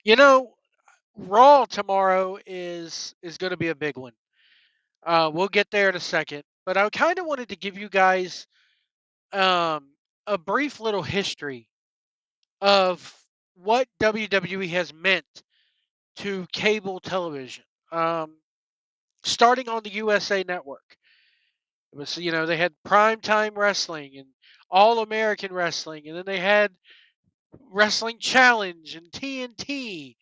You know, Raw tomorrow is going to be a big one. We'll get there in a second, but I kind of wanted to give you guys um, a brief little history of what WWE has meant to cable television. Um, Starting on the USA Network, it was they had primetime wrestling and All American Wrestling, and then they had Wrestling Challenge and TNT,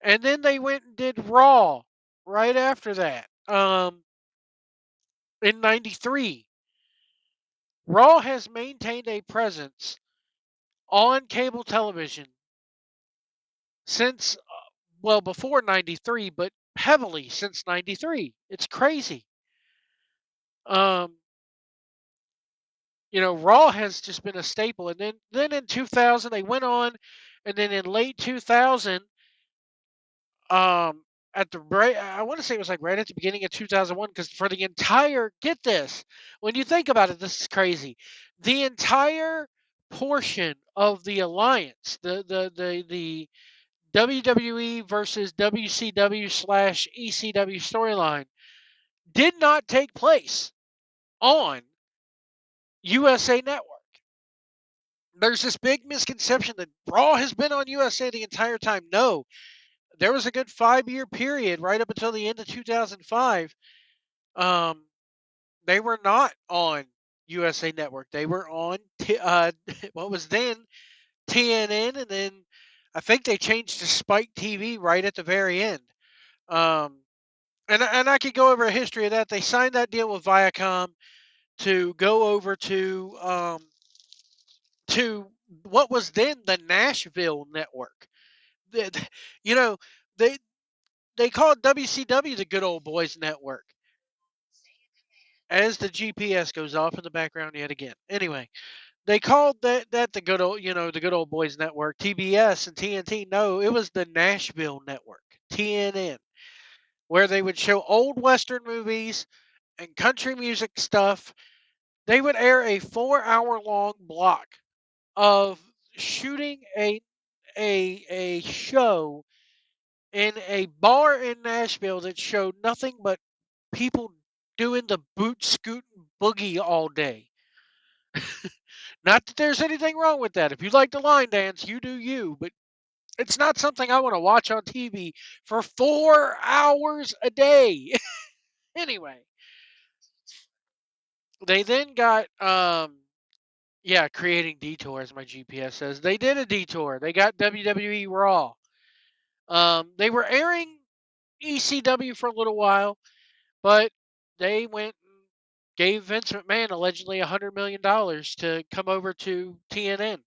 and then they went and did Raw right after that. In '93, Raw has maintained a presence on cable television since well before '93, but heavily since '93. It's crazy. Um, Raw has just been a staple, and then in 2000 they went on, and then in late 2000, um, at the right, I want to say it was like right at the beginning of 2001, because for the entire get this, when you think about it, this is crazy. The entire portion of the alliance, the WWE versus WCW slash ECW storyline did not take place on USA Network. There's this big misconception that Raw has been on USA the entire time. No, there was a good 5 year period right up until the end of 2005. Um, they were not on USA Network. They were on what was then TNN, and then I think they changed to Spike TV right at the very end. Um, and I could go over a history of that. They signed that deal with Viacom to go over to what was then the Nashville network. You know, they they called WCW the Good Old Boys Network. As the GPS goes off in the background yet again. Anyway, they called that the good old the Good Old Boys Network, TBS and TNT. No, it was the Nashville Network, TNN, where they would show old Western movies and country music stuff. They would air a 4 hour long block of shooting a show in a bar in Nashville that showed nothing but people doing the boot scooting boogie all day. Not that there's anything wrong with that. If you like to line dance, you do you, but it's not something I want to watch on TV for 4 hours a day. Anyway, they then got yeah, creating detours, my GPS says. They did a detour. They got WWE Raw. They were airing ECW for a little while, but they went and gave Vince McMahon allegedly $100 million to come over to TNN.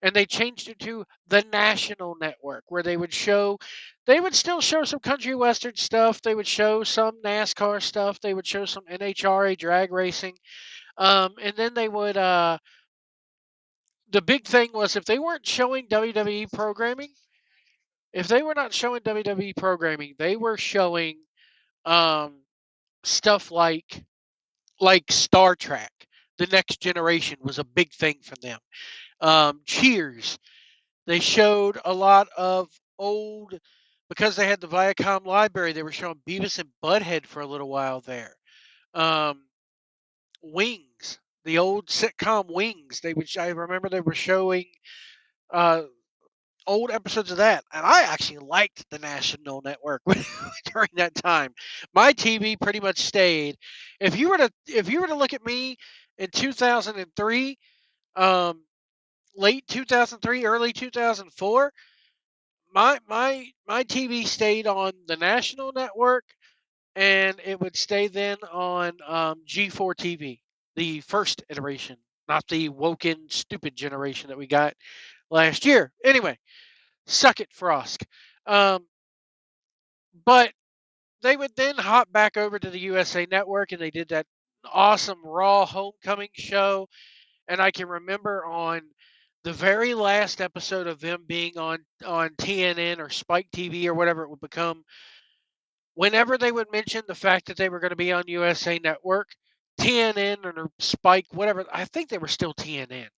And they changed it to the national network where they would still show some country western stuff, they would show some NASCAR stuff, they would show some NHRA drag racing, and then they would the big thing was if they weren't showing WWE programming, if they were not showing WWE programming, they were showing um, stuff like Star Trek. The Next Generation was a big thing for them. Cheers. They showed a lot of old, because they had the Viacom library. They were showing Beavis and Butthead for a little while there. Um, Wings, the old sitcom Wings. I remember they were showing uh, old episodes of that, and I actually liked the National Network during that time. My TV pretty much stayed. If you were to look at me in 2003, um, late 2003, early 2004, my TV stayed on the National Network, and it would stay then on G4 TV, the first iteration, not the woken stupid generation that we got last year. Anyway, suck it, Frost. Um, but they would then hop back over to the USA Network, and they did that awesome Raw Homecoming show. And I can remember on the very last episode of them being on TNN or Spike TV or whatever it would become, whenever they would mention the fact that they were going to be on USA Network, TNN or Spike, whatever, I think they were still TNN.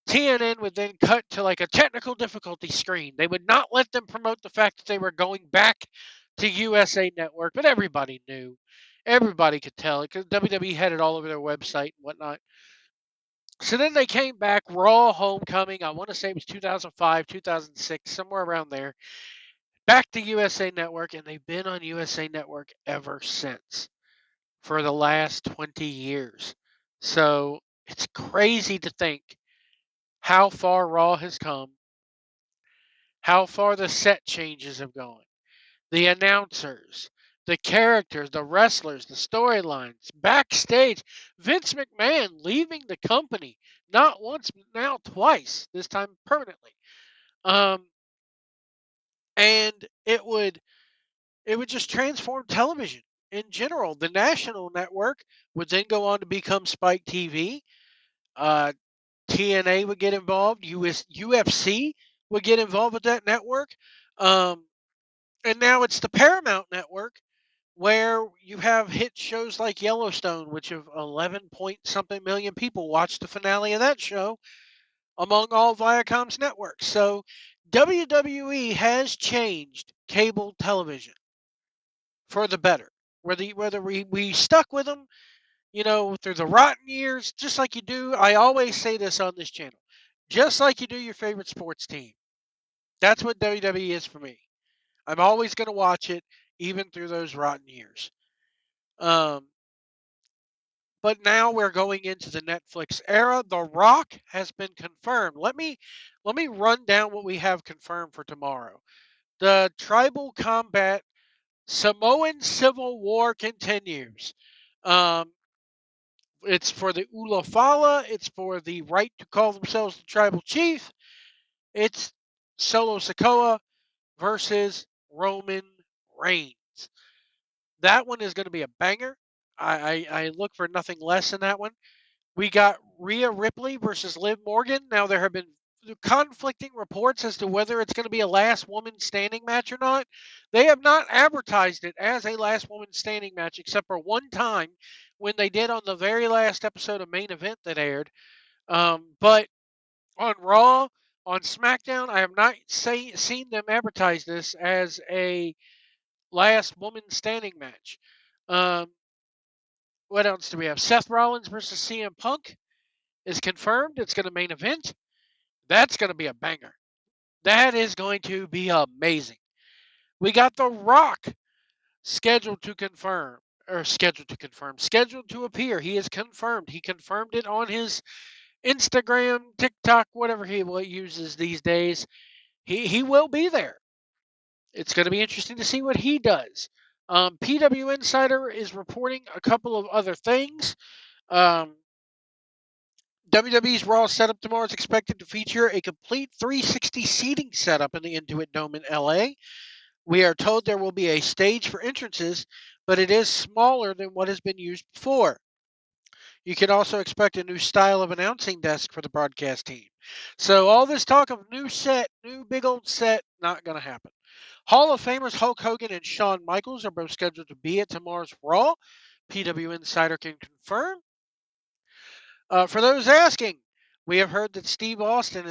TNN would then cut to like a technical difficulty screen. They would not let them promote the fact that they were going back to USA Network, but everybody knew. Everybody could tell it because WWE had it all over their website and whatnot. So then they came back, Raw Homecoming. I want to say it was 2005, 2006, somewhere around there. Back to USA Network, and they've been on USA Network ever since for the last 20 years. So it's crazy to think how far Raw has come, how far the set changes have gone, the announcers, the characters, the wrestlers, the storylines, backstage. Vince McMahon leaving the company not once, but now twice, this time permanently. Um, and it would just transform television in general. The national network would then go on to become Spike TV. Uh, TNA would get involved. UFC would get involved with that network. Um, and now it's the Paramount Network where you have hit shows like Yellowstone, which have 11 point something million people watched the finale of that show among all Viacom's networks. So WWE has changed cable television for the better. Whether we stuck with them, through the rotten years, just like you do. I always say this on this channel, just like you do your favorite sports team. That's what WWE is for me. I'm always going to watch it, even through those rotten years. Um, but now we're going into the Netflix era. The Rock has been confirmed. Let me run down what we have confirmed for tomorrow. The Tribal Combat Samoan Civil War continues. Um, it's for the Ulafala. It's for the right to call themselves the tribal chief. It's Solo Sikoa versus Roman Reigns. That one is going to be a banger. I look for nothing less than that one. We got Rhea Ripley versus Liv Morgan. Now, there have been conflicting reports as to whether it's going to be a last woman standing match or not. They have not advertised it as a last woman standing match except for one time when they did on the very last episode of Main Event that aired. But on Raw, on SmackDown, I have not seen them advertise this as a last woman standing match. Um, what else do we have? Seth Rollins versus CM Punk is confirmed. It's going to main event. That's going to be a banger. That is going to be amazing. We got The Rock scheduled to confirm, or scheduled to appear. He is confirmed. He confirmed it on his Instagram, TikTok, whatever he uses these days. He will be there. It's going to be interesting to see what he does. PW Insider is reporting a couple of other things. WWE's Raw setup tomorrow is expected to feature a complete 360 seating setup in the Intuit Dome in LA. We are told there will be a stage for entrances, but it is smaller than what has been used before. You can also expect a new style of announcing desk for the broadcast team. So all this talk of new set, new big old set, not going to happen. Hall of Famers Hulk Hogan and Shawn Michaels are both scheduled to be at tomorrow's Raw. PW Insider can confirm. For those asking, we have heard that Steve Austin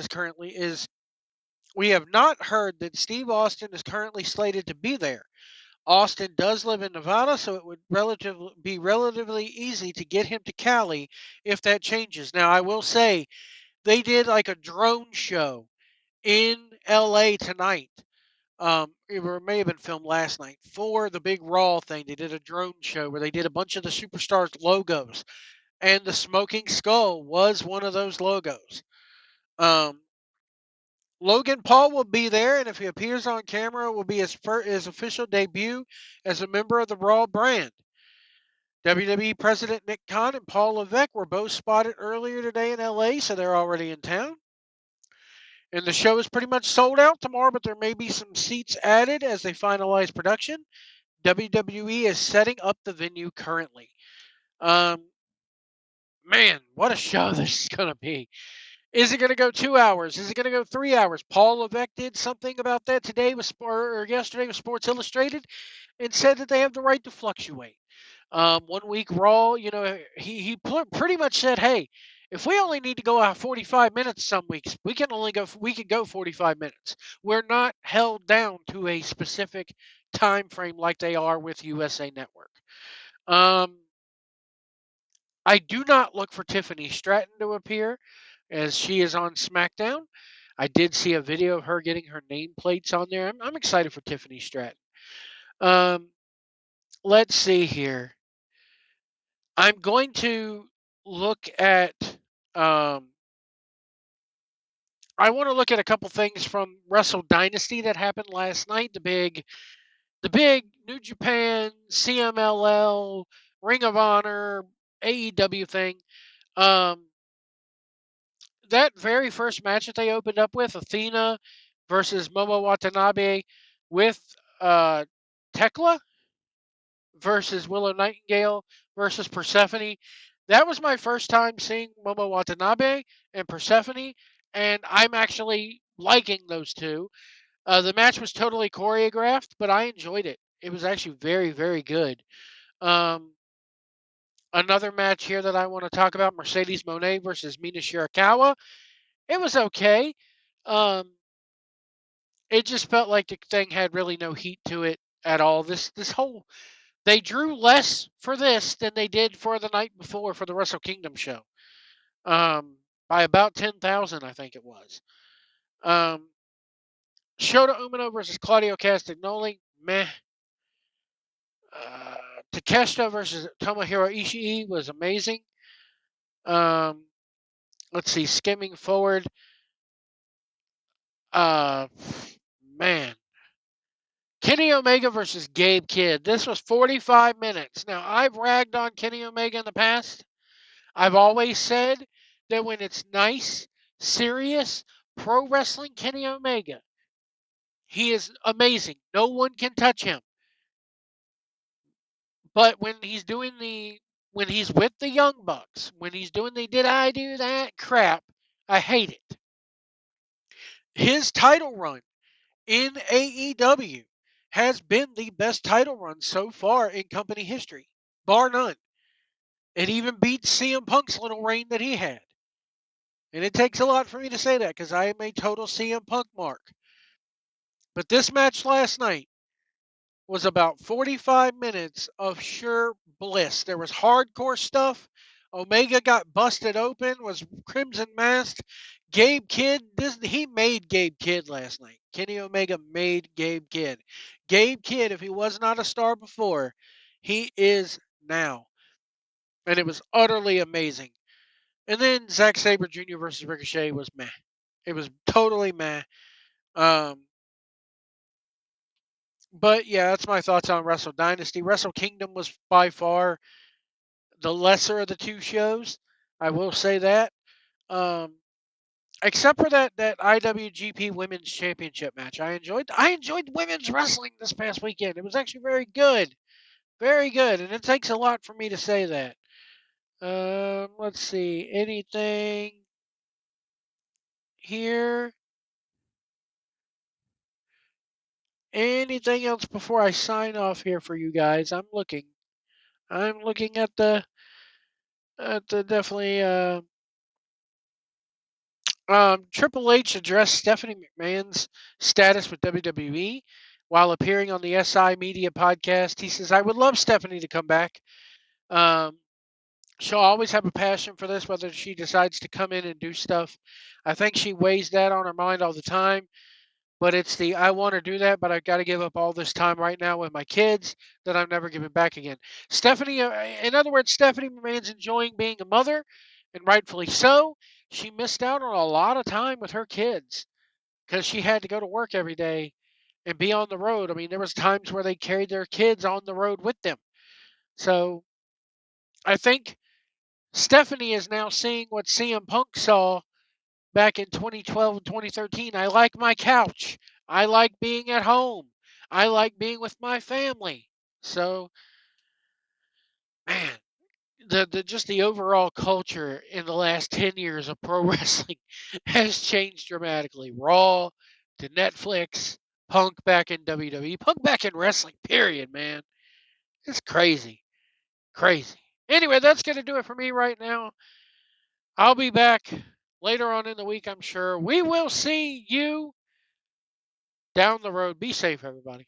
we have not heard that Steve Austin is currently slated to be there. Austin does live in Nevada, so it would be relatively easy to get him to Cali if that changes. Now, I will say they did like a drone show in LA tonight. It may have been filmed last night for the big Raw thing. They did a drone show where they did a bunch of the superstars' logos, and the Smoking Skull was one of those logos. Logan Paul will be there, and if he appears on camera, it will be his official debut as a member of the Raw brand. WWE President Nick Khan and Paul Levesque were both spotted earlier today in LA, so they're already in town. And the show is pretty much sold out tomorrow, but there may be some seats added as they finalize production. WWE is setting up the venue currently. Man, what a show this is going to be. Is it going to go 2 hours? Is it going to go 3 hours? Paul Levesque did something about that today or yesterday with Sports Illustrated and said that they have the right to fluctuate. 1 week Raw, he pretty much said, hey, If we only need to go out 45 minutes some weeks, we can go 45 minutes. We're not held down to a specific time frame like they are with USA Network. Um, I do not look for Tiffany Stratton to appear as she is on SmackDown. I did see a video of her getting her nameplates on there. I'm excited for Tiffany Stratton. Um, let's see here. I'm going to look at. Um, I want to look at a couple things from Wrestle Dynasty that happened last night. The big New Japan, CMLL, Ring of Honor, AEW thing. Um, that very first match that they opened up with, Athena versus Momo Watanabe with uh, Tekla versus Willow Nightingale versus Persephone. That was my first time seeing Momo Watanabe and Persephone, and I'm actually liking those two. The match was totally choreographed, but I enjoyed it. It was actually very, very good. Um, Another match here that I want to talk about: Mercedes Moné versus Mina Shirakawa. It was okay. Um, it just felt like the thing had really no heat to it at all. This whole they drew less for this than they did for the night before for the Wrestle Kingdom show. By about 10,000, I think it was. Um, Shota Umino versus Claudio Castagnoli, meh. Uh, Takeshita versus Tomohiro Ishii was amazing. Um, let's see, skimming forward. Uh, man, Kenny Omega versus Gabe Kidd. This was 45 minutes. Now, I've ragged on Kenny Omega in the past. I've always said that when it's nice, serious, pro wrestling Kenny Omega, he is amazing. No one can touch him. But when he's with the Young Bucks, when he's doing the did I do that crap, I hate it. His title run in AEW has been the best title run so far in company history, bar none. It even beats CM Punk's little reign that he had. And it takes a lot for me to say that because I am a total CM Punk mark. But this match last night was about 45 minutes of sheer bliss. There was hardcore stuff. Omega got busted open, was Crimson Masked. Gabe Kidd, he made Gabe Kidd last night. Kenny Omega made Gabe Kidd. Gabe Kidd, if he was not a star before, he is now. And it was utterly amazing. And then Zack Sabre Jr. versus Ricochet was meh. It was totally meh. Um, but yeah, that's my thoughts on Wrestle Dynasty. Wrestle Kingdom was by far the lesser of the two shows. I will say that. Um, except for that IWGP Women's Championship match, I enjoyed women's wrestling this past weekend. It was actually very good, and it takes a lot for me to say that. Let's see, anything here? Anything else before I sign off here for you guys? I'm looking. I'm looking at the definitely. Triple H addressed Stephanie McMahon's status with WWE while appearing on the SI Media podcast. He says, "I would love Stephanie to come back. Um, she'll always have a passion for this, whether she decides to come in and do stuff. I think she weighs that on her mind all the time." But it's the I want to do that, but I've got to give up all this time right now with my kids that I'm never giving back again. Stephanie, in other words, Stephanie remains enjoying being a mother, and rightfully so. She missed out on a lot of time with her kids because she had to go to work every day and be on the road. I mean, there was times where they carried their kids on the road with them. So I think Stephanie is now seeing what CM Punk saw back in 2012 and 2013. I like my couch. I like being at home. I like being with my family. So, man, the just the overall culture in the last 10 years of pro wrestling has changed dramatically. Raw to Netflix, Punk back in WWE, Punk back in wrestling, period, man. It's crazy. Crazy. Anyway, that's going to do it for me right now. I'll be back later on in the week, I'm sure. We will see you down the road. Be safe, everybody.